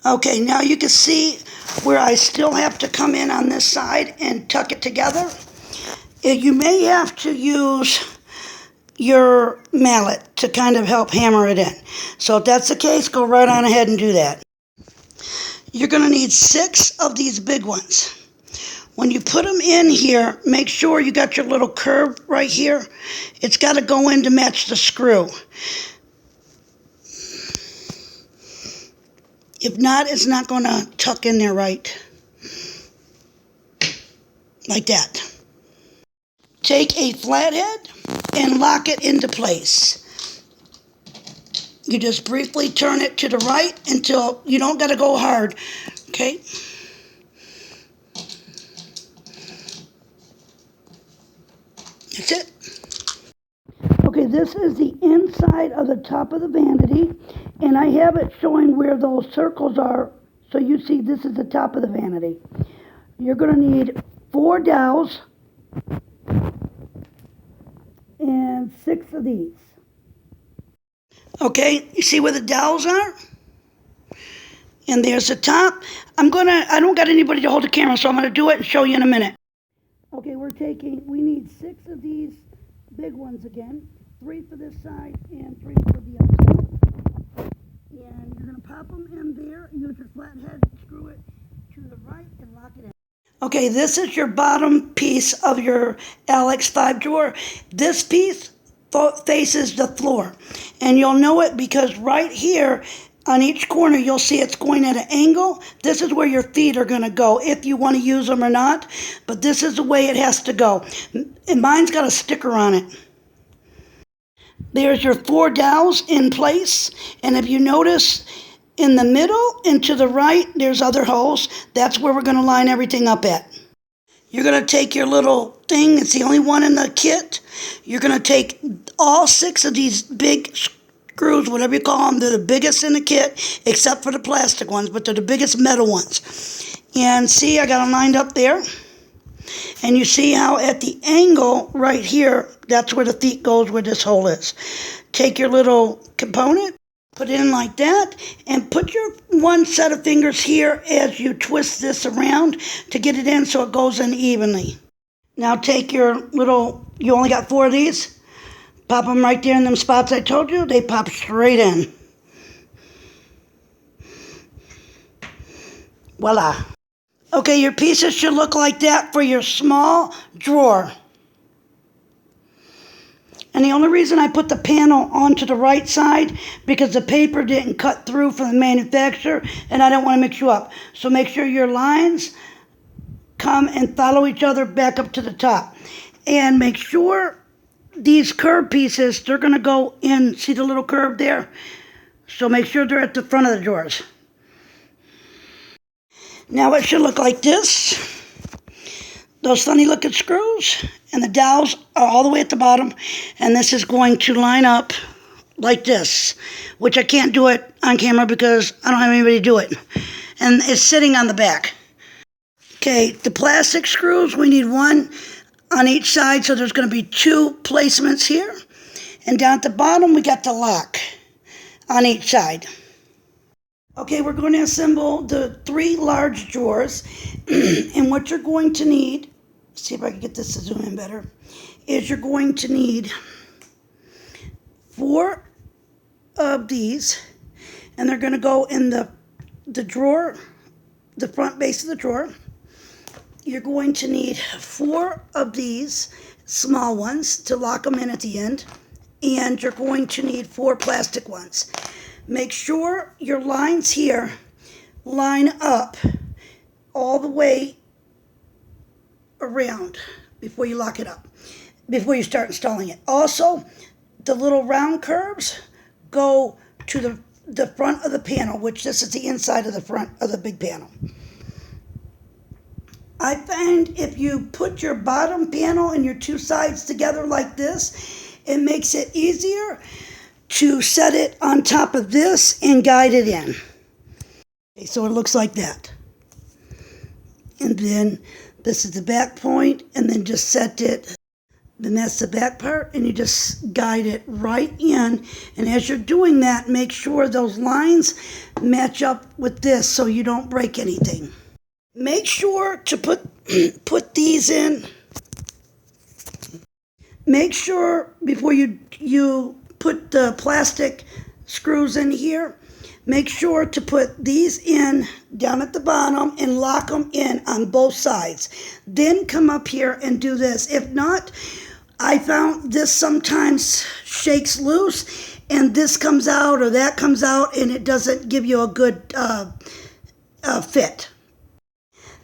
Okay, now you can see where I still have to come in on this side and tuck it together. You may have to use your mallet to kind of help hammer it in. So if that's the case, go right on ahead and do that. You're going to need 6 of these big ones. When you put them in here, make sure you got your little curve right here. It's got to go in to match the screw. If not, it's not going to tuck in there right. Like that. Take a flathead and lock it into place. You just briefly turn it to the right until you don't got to go hard. Okay? That's it. Okay, this is the inside of the top of the vanity, and I have it showing where those circles are, so you see this is the top of the vanity. You're going to need 4 dowels and 6 of these. Okay, you see where the dowels are? And there's the top. I don't got anybody to hold the camera, so I'm going to do it and show you in a minute. Okay, we need 6 of these big ones again. 3 for this side and 3 for the other side. And you're going to pop them in there, use your flathead, screw it to the right, and lock it in. Okay, this is your bottom piece of your Alex 5 drawer. This piece faces the floor. And you'll know it because right here on each corner, you'll see it's going at an angle. This is where your feet are going to go, if you want to use them or not. But this is the way it has to go. And mine's got a sticker on it. There's your 4 dowels in place. And if you notice, in the middle and to the right, there's other holes. That's where we're going to line everything up at. You're going to take your little thing. It's the only one in the kit. You're going to take all 6 of these big screws, whatever you call them. They're the biggest in the kit, except for the plastic ones, but they're the biggest metal ones. And see, I got them lined up there. And you see how at the angle right here, that's where the feet goes, where this hole is. Take your little component, put it in like that, and put your one set of fingers here as you twist this around to get it in so it goes in evenly. Now take your little, you only got 4 of these, pop them right there in them spots I told you, they pop straight in. Voila. Okay, your pieces should look like that for your small drawer. And the only reason I put the panel onto the right side, because the paper didn't cut through from the manufacturer, and I don't want to mix you up. So make sure your lines come and follow each other back up to the top. And make sure these curved pieces, they're going to go in, see the little curve there? So make sure they're at the front of the drawers. Now it should look like this. Those funny looking screws and the dowels are all the way at the bottom, and this is going to line up like this, which I can't do it on camera because I don't have anybody to do it, and it's sitting on the back. Okay, the plastic screws, we need 1 on each side, so there's going to be 2 placements here, and down at the bottom we got the lock on each side. Okay, we're going to assemble the 3 large drawers, and what you're going to need, see if I can get this to zoom in better, is you're going to need 4 of these, and they're going to go in the drawer, the front base of the drawer. You're going to need 4 of these small ones to lock them in at the end, and you're going to need 4 plastic ones. Make sure your lines here line up all the way around before you lock it up, before you start installing it. Also, the little round curves go to the front of the panel, which this is the inside of the front of the big panel. I find if you put your bottom panel and your 2 sides together like this, it makes it easier to set it on top of this and guide it in. Okay, so it looks like that. And then this is the back point, and then just set it Then that's the back part, and you just guide it right in. And as you're doing that, make sure those lines match up with this so you don't break anything. Make sure to put these in. Make sure before you put the plastic screws in here, make sure to put these in down at the bottom and lock them in on both sides. Then come up here and do this. If not, I found this sometimes shakes loose and this comes out or that comes out and it doesn't give you a good fit.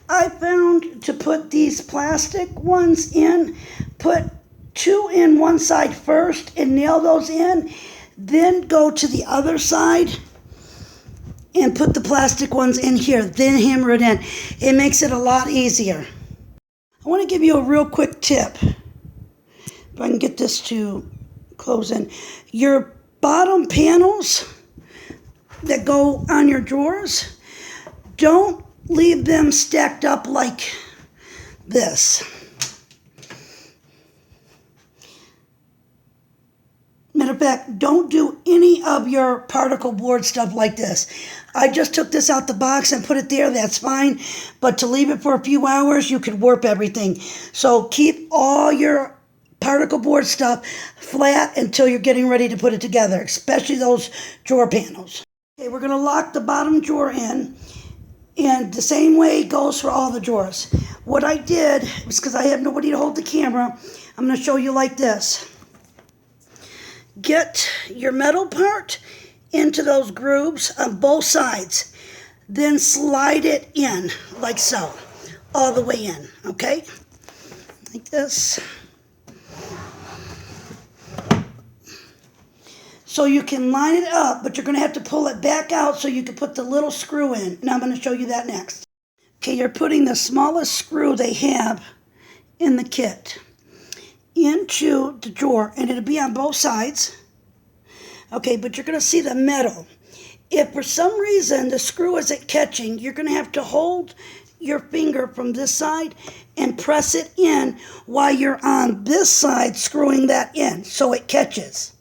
I found to put these plastic ones in, put 2 in one side first and nail those in, then go to the other side and put the plastic ones in here, then hammer it in. It makes it a lot easier. I want to give you a real quick tip. If I can get this to close in. Your bottom panels that go on your drawers, don't leave them stacked up like this. Matter of fact, don't do any of your particle board stuff like this. I just took this out the box and put it there, that's fine. But to leave it for a few hours, you could warp everything. So keep all your particle board stuff flat until you're getting ready to put it together, especially those drawer panels. Okay, we're going to lock the bottom drawer in, and the same way goes for all the drawers. What I did was, because I have nobody to hold the camera, I'm going to show you like this. Get your metal part into those grooves on both sides, then slide it in like so, all the way in, okay? Like this. So you can line it up, but you're going to have to pull it back out so you can put the little screw in. And I'm going to show you that next. Okay, you're putting the smallest screw they have in the kit into the drawer, and it'll be on both sides. Okay, but you're going to see the metal. If for some reason the screw isn't catching, you're going to have to hold your finger from this side and press it in while you're on this side screwing that in so it catches.